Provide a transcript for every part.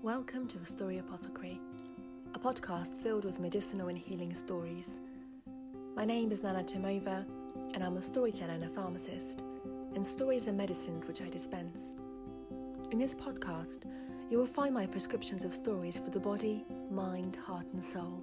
Welcome to Story Apothecary, a podcast filled with medicinal and healing stories. My name is Nana Timova, and I'm a storyteller and a pharmacist, and stories are medicines which I dispense. In this podcast, you will find my prescriptions of stories for the body, mind, heart and soul.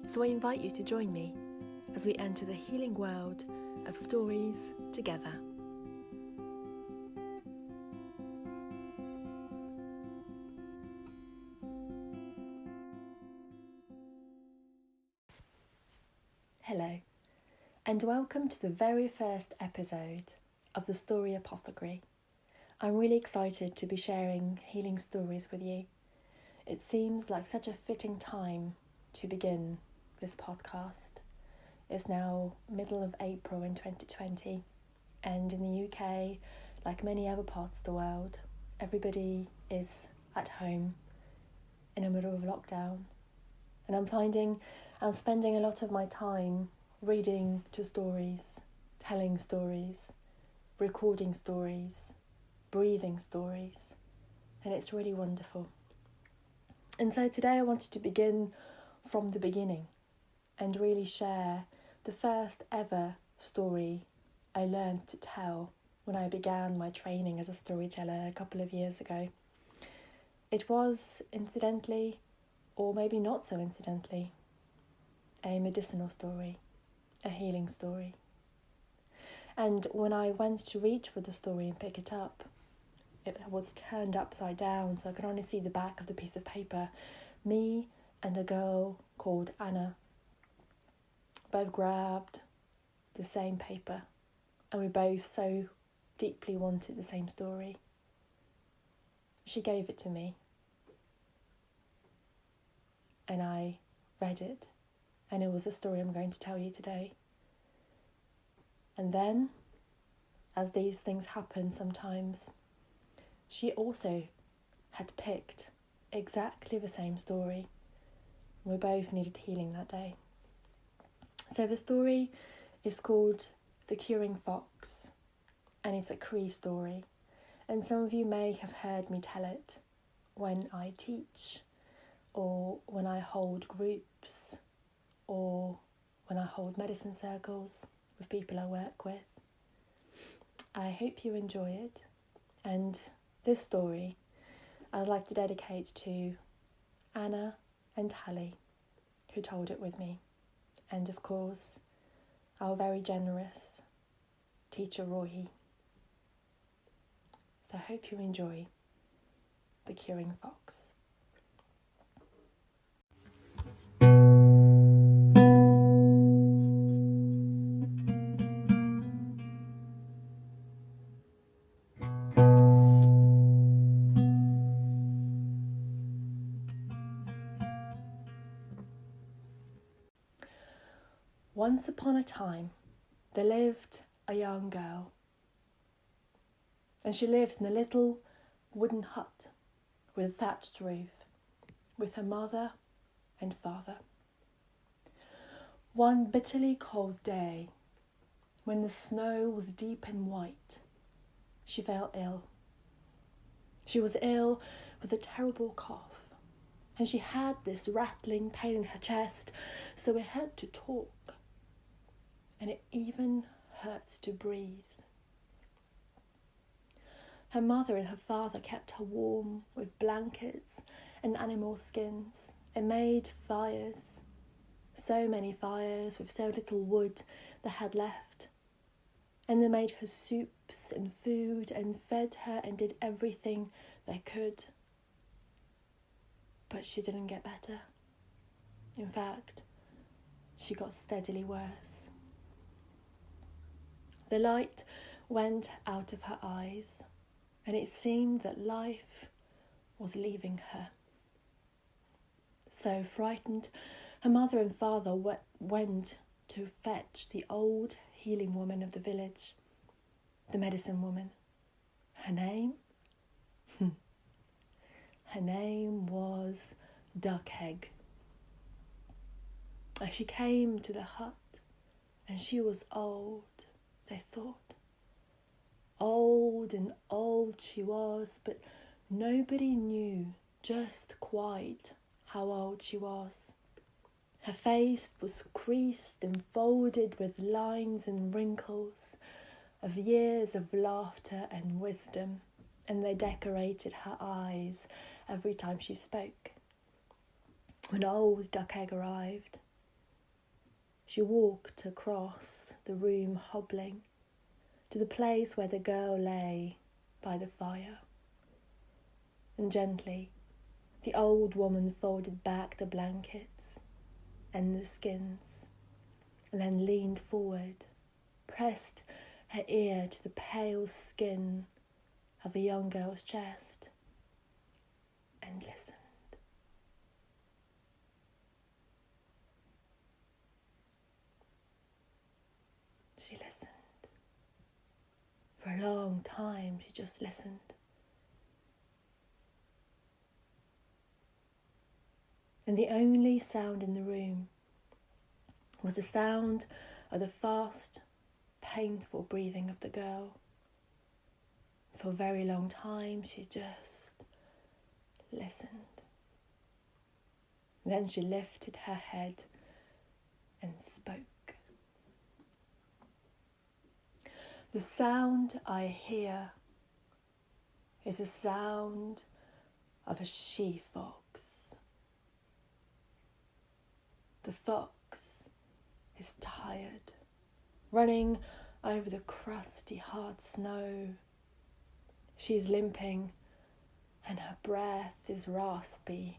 So I invite you to join me as we enter the healing world of stories together. Hello, and welcome to the very first episode of the Story Apothecary. I'm really excited to be sharing healing stories with you. It seems like such a fitting time to begin this podcast. It's now middle of April in 2020, and in the UK, like many other parts of the world, everybody is at home in the middle of lockdown. And I'm spending a lot of my time reading to stories, telling stories, recording stories, breathing stories, and it's really wonderful. And so today I wanted to begin from the beginning and really share the first ever story I learned to tell when I began my training as a storyteller a couple of years ago. It was, incidentally, or maybe not so incidentally, a medicinal story, a healing story. And when I went to reach for the story and pick it up, it was turned upside down, so I could only see the back of the piece of paper. Me and a girl called Anna both grabbed the same paper, and we both so deeply wanted the same story. She gave it to me, and I read it, and it was the story I'm going to tell you today. And then, as these things happen sometimes, she also had picked exactly the same story. We both needed healing that day. So the story is called The Curing Fox, and it's a Cree story. And some of you may have heard me tell it when I teach, or when I hold groups, or when I hold medicine circles with people I work with. I hope you enjoy it, and this story I'd like to dedicate to Anna and Hallie, who told it with me, and of course our very generous teacher Roy. So I hope you enjoy The Curing Fox. Once upon a time, there lived a young girl, and she lived in a little wooden hut with a thatched roof, with her mother and father. One bitterly cold day, when the snow was deep and white, she fell ill. She was ill with a terrible cough, and she had this rattling pain in her chest, so it had to talk. And it even hurt to breathe. Her mother and her father kept her warm with blankets and animal skins and made fires. So many fires with so little wood they had left. And they made her soups and food and fed her and did everything they could. But she didn't get better. In fact, she got steadily worse. The light went out of her eyes, and it seemed that life was leaving her. So frightened, her mother and father went to fetch the old healing woman of the village, the medicine woman. Her name? Her name was Duckegg. As she came to the hut, and she was old, they thought. Old and old she was, but nobody knew just quite how old she was. Her face was creased and folded with lines and wrinkles of years of laughter and wisdom, and they decorated her eyes every time she spoke. When old Duck Egg arrived, she walked across the room hobbling to the place where the girl lay by the fire, and gently the old woman folded back the blankets and the skins, and then leaned forward, pressed her ear to the pale skin of a young girl's chest, and listened. She listened. For a long time, she just listened. And the only sound in the room was the sound of the fast, painful breathing of the girl. For a very long time, she just listened. Then she lifted her head and spoke. The sound I hear is the sound of a she-fox. The fox is tired, running over the crusty, hard snow. She is limping, and her breath is raspy.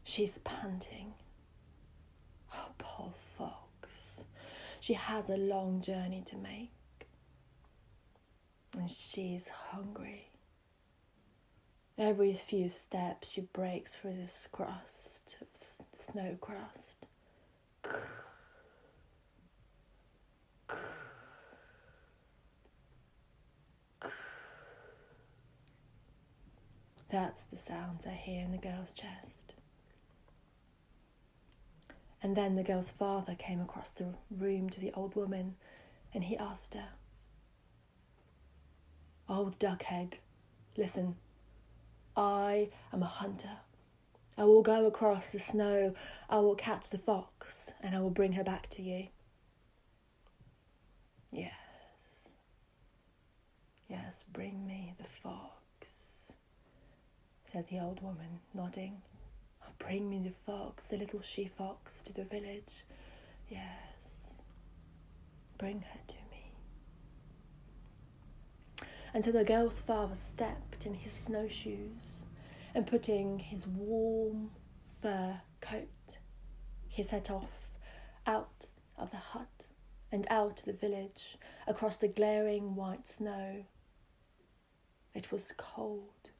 She's panting. Oh, poor fox. She has a long journey to make, and she's hungry. Every few steps she breaks through this crust, the snow crust. That's the sounds I hear in the girl's chest. And then the girl's father came across the room to the old woman, and he asked her, "Old Duck Egg, listen. I am a hunter. I will go across the snow, I will catch the fox, and I will bring her back to you." "Yes, yes, bring me the fox," said the old woman, nodding. "Oh, bring me the fox, the little she-fox, to the village. Yes, bring her to me." And so the girl's father stepped in his snowshoes, and putting his warm fur coat, he set off out of the hut and out to the village, across the glaring white snow. It was cold,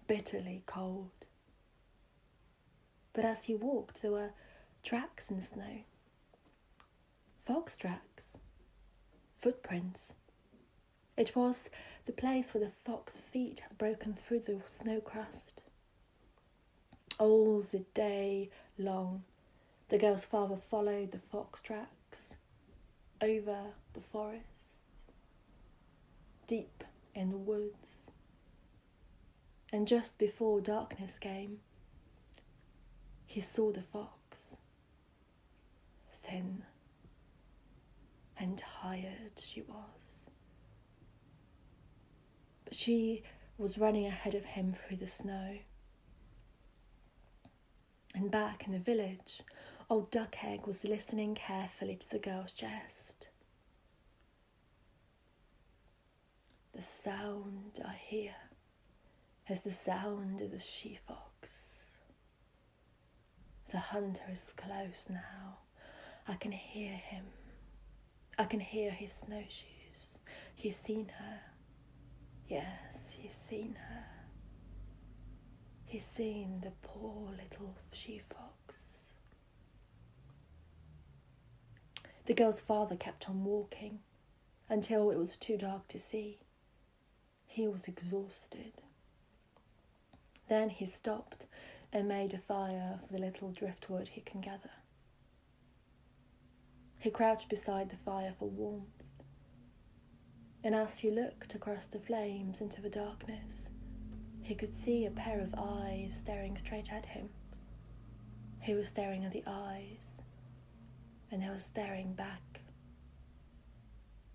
bitterly cold. But as he walked, there were tracks in the snow. Fox tracks, footprints. It was the place where the fox's feet had broken through the snow crust. All the day long, the girl's father followed the fox tracks over the forest, deep in the woods. And just before darkness came, he saw the fox. Thin and tired she was. But she was running ahead of him through the snow. And back in the village, old Duck Egg was listening carefully to the girl's chest. "The sound I hear is the sound of the she-fox. The hunter is close now. I can hear him. I can hear his snowshoes. He's seen her. Yes, he's seen her. He's seen the poor little she-fox." The girl's father kept on walking until it was too dark to see. He was exhausted. Then he stopped and made a fire of the little driftwood he can gather. He crouched beside the fire for warmth, and as he looked across the flames into the darkness, he could see a pair of eyes staring straight at him. He was staring at the eyes, and they were staring back.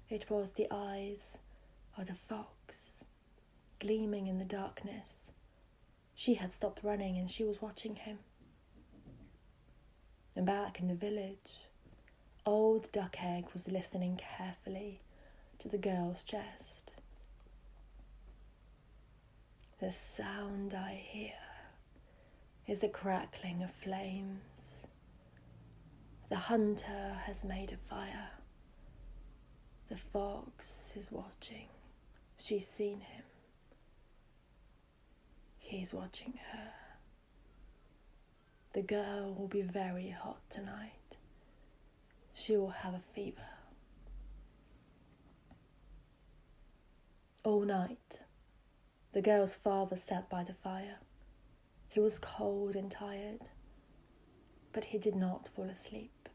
It was the eyes of the fox, gleaming in the darkness. She had stopped running and she was watching him. And back in the village, old Duck Egg was listening carefully to the girl's chest. The sound I hear is the crackling of flames. The hunter has made a fire. The fox is watching. She's seen him. He's watching her. The girl will be very hot tonight. She will have a fever. All night, the girl's father sat by the fire. He was cold and tired, but he did not fall asleep.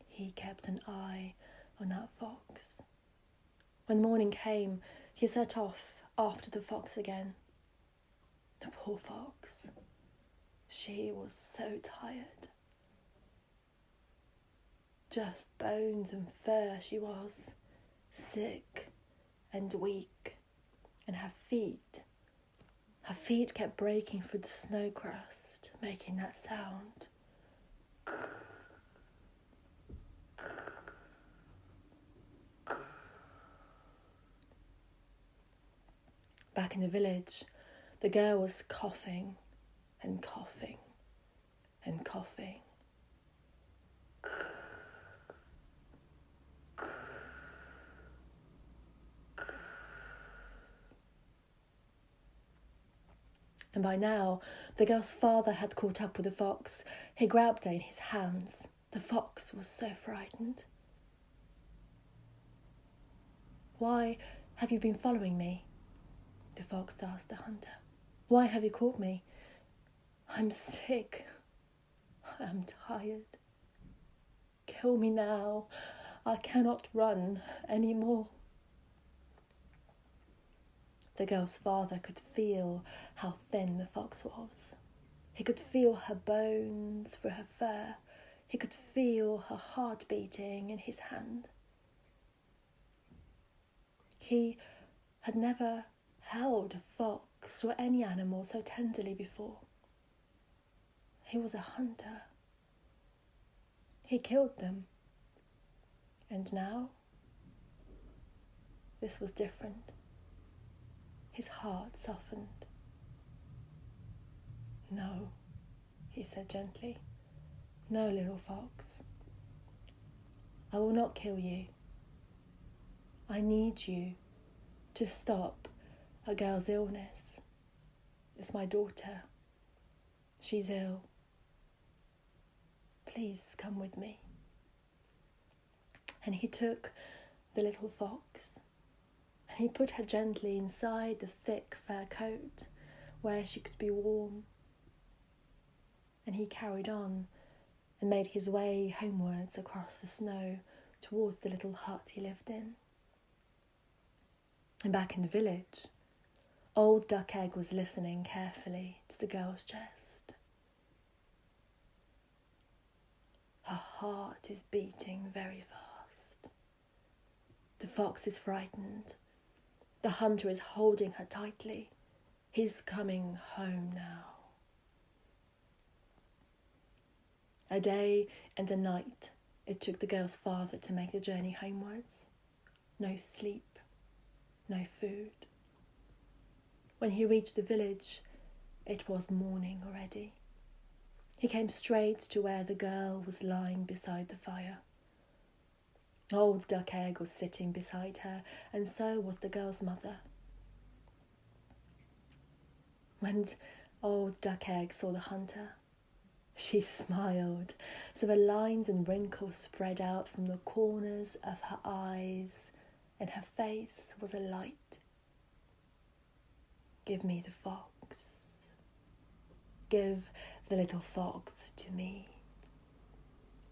He kept an eye on that fox. When morning came, he set off after the fox again. The poor fox. She was so tired. Just bones and fur she was, sick and weak, and her feet kept breaking through the snow crust, making that sound. Back in the village, the girl was coughing and coughing and coughing. And by now, the girl's father had caught up with the fox. He grabbed her in his hands. The fox was so frightened. "Why have you been following me?" the fox asked the hunter. "Why have you caught me? I'm sick. I'm tired. Kill me now. I cannot run any more." The girl's father could feel how thin the fox was. He could feel her bones through her fur. He could feel her heart beating in his hand. He had never held a fox or any animal so tenderly before. He was a hunter. He killed them. And now, this was different. His heart softened. "No," he said gently. "No, little fox. I will not kill you. I need you to stop a girl's illness. It's my daughter. She's ill. Please come with me." And he took the little fox and he put her gently inside the thick fur coat where she could be warm. And he carried on and made his way homewards across the snow towards the little hut he lived in. And back in the village, old Duck Egg was listening carefully to the girl's chest. Her heart is beating very fast. The fox is frightened. The hunter is holding her tightly. He's coming home now. A day and a night it took the girl's father to make the journey homewards. No sleep, no food. When he reached the village, it was morning already. He came straight to where the girl was lying beside the fire. Old Duck Egg was sitting beside her, and so was the girl's mother. When old Duck Egg saw the hunter, she smiled, so the lines and wrinkles spread out from the corners of her eyes, and her face was alight. "Give me the fox. Give the little fox to me,"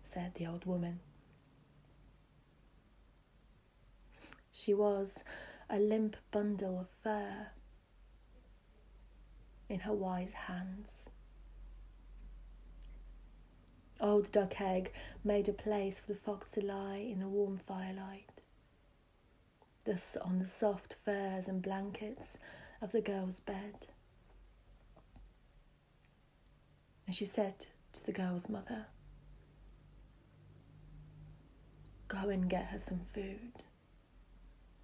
said the old woman. She was a limp bundle of fur. in her wise hands. Old Duck Egg made a place for the fox to lie in the warm firelight, thus on the soft furs and blankets of the girl's bed. And she said to the girl's mother, "Go and get her some food.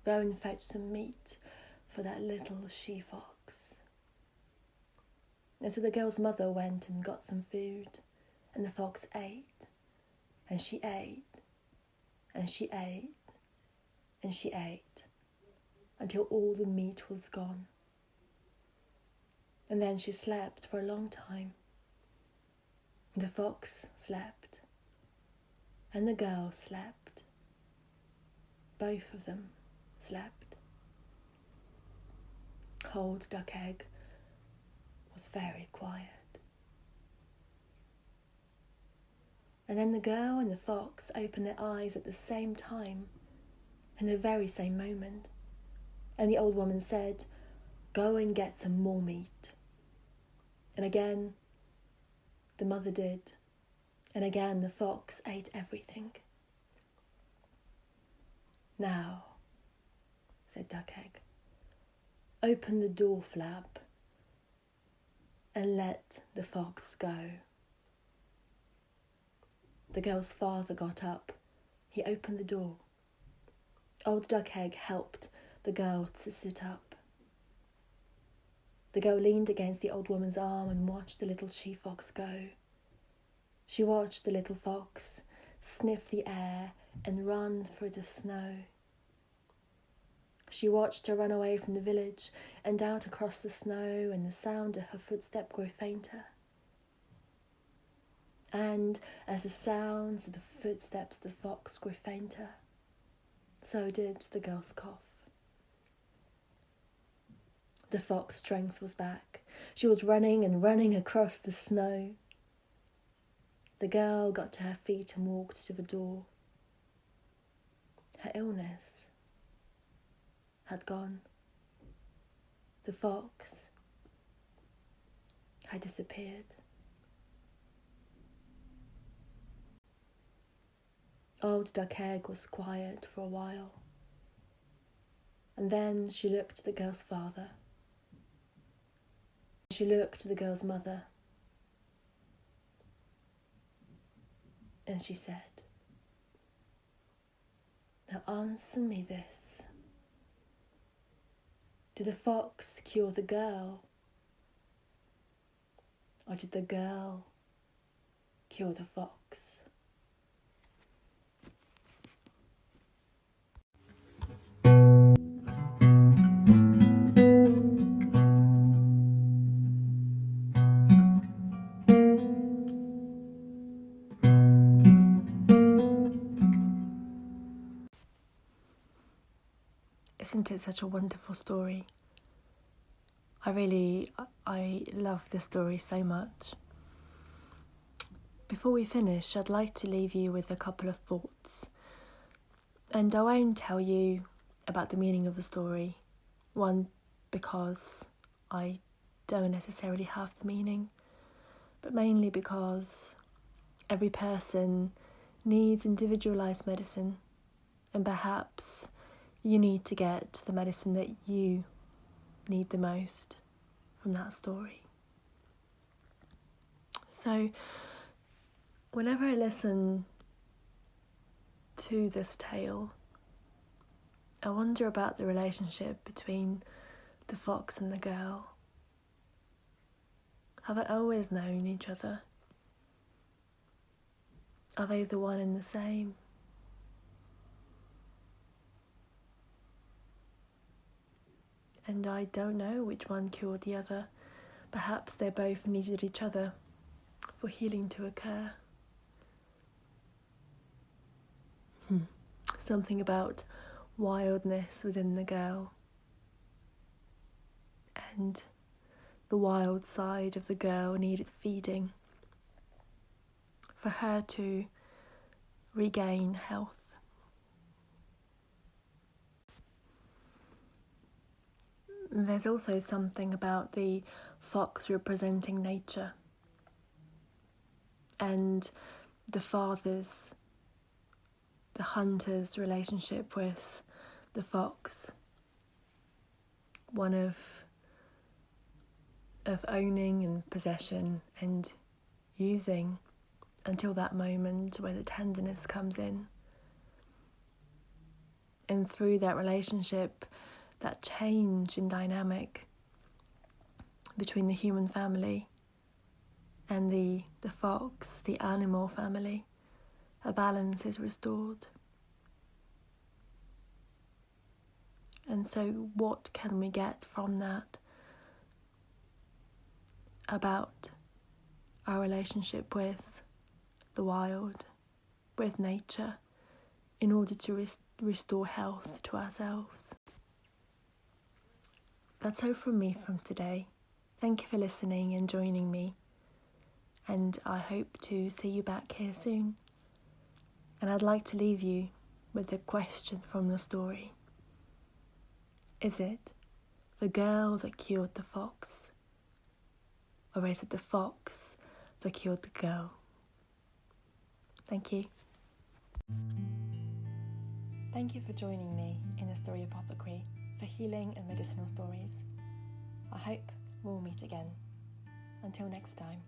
Go and fetch some meat for that little she-fox." And so the girl's mother went and got some food, and the fox ate, and she ate, and she ate, and she ate, until all the meat was gone. And then she slept for a long time. The fox slept, and the girl slept. Both of them slept. Old Duck Egg was very quiet. And then the girl and the fox opened their eyes at the same time, in the very same moment. And the old woman said, "Go and get some more meat." And again, the mother did. And again, the fox ate everything. "Now," said Duck Egg, "open the door flap and let the fox go." The girl's father got up. He opened the door. Old Duck Egg helped the girl to sit up. The girl leaned against the old woman's arm and watched the little she-fox go. She watched the little fox sniff the air and run through the snow. She watched her run away from the village and out across the snow, and the sound of her footstep grew fainter. And as the sounds of the footsteps of the fox grew fainter, so did the girl's cough. The fox's strength was back. She was running and running across the snow. The girl got to her feet and walked to the door. Her illness had gone. The fox had disappeared. Old Duck Egg was quiet for a while, and then she looked at the girl's father. She looked at the girl's mother, and she said, "Now answer me this. Did the fox cure the girl, or did the girl cure the fox?" Isn't it such a wonderful story? I love this story so much. Before we finish, I'd like to leave you with a couple of thoughts. And I won't tell you about the meaning of the story. One, because I don't necessarily have the meaning, but mainly because every person needs individualized medicine, and perhaps you need to get the medicine that you need the most from that story. So, whenever I listen to this tale, I wonder about the relationship between the fox and the girl. Have they always known each other? Are they the one and the same? And I don't know which one cured the other. Perhaps they both needed each other for healing to occur. Something about wildness within the girl, and the wild side of the girl needed feeding for her to regain health. There's also something about the fox representing nature and the hunter's relationship with the fox, one of owning and possession and using until that moment where the tenderness comes in. And through that relationship, that change in dynamic between the human family and the fox, the animal family, a balance is restored. And so what can we get from that about our relationship with the wild, with nature, in order to restore health to ourselves? That's all from me from today. Thank you for listening and joining me, and I hope to see you back here soon. And I'd like to leave you with a question from the story. Is it the girl that cured the fox, or is it the fox that cured the girl? Thank you. Thank you for joining me in the Story Apothecary for healing and medicinal stories. I hope we'll meet again. Until next time.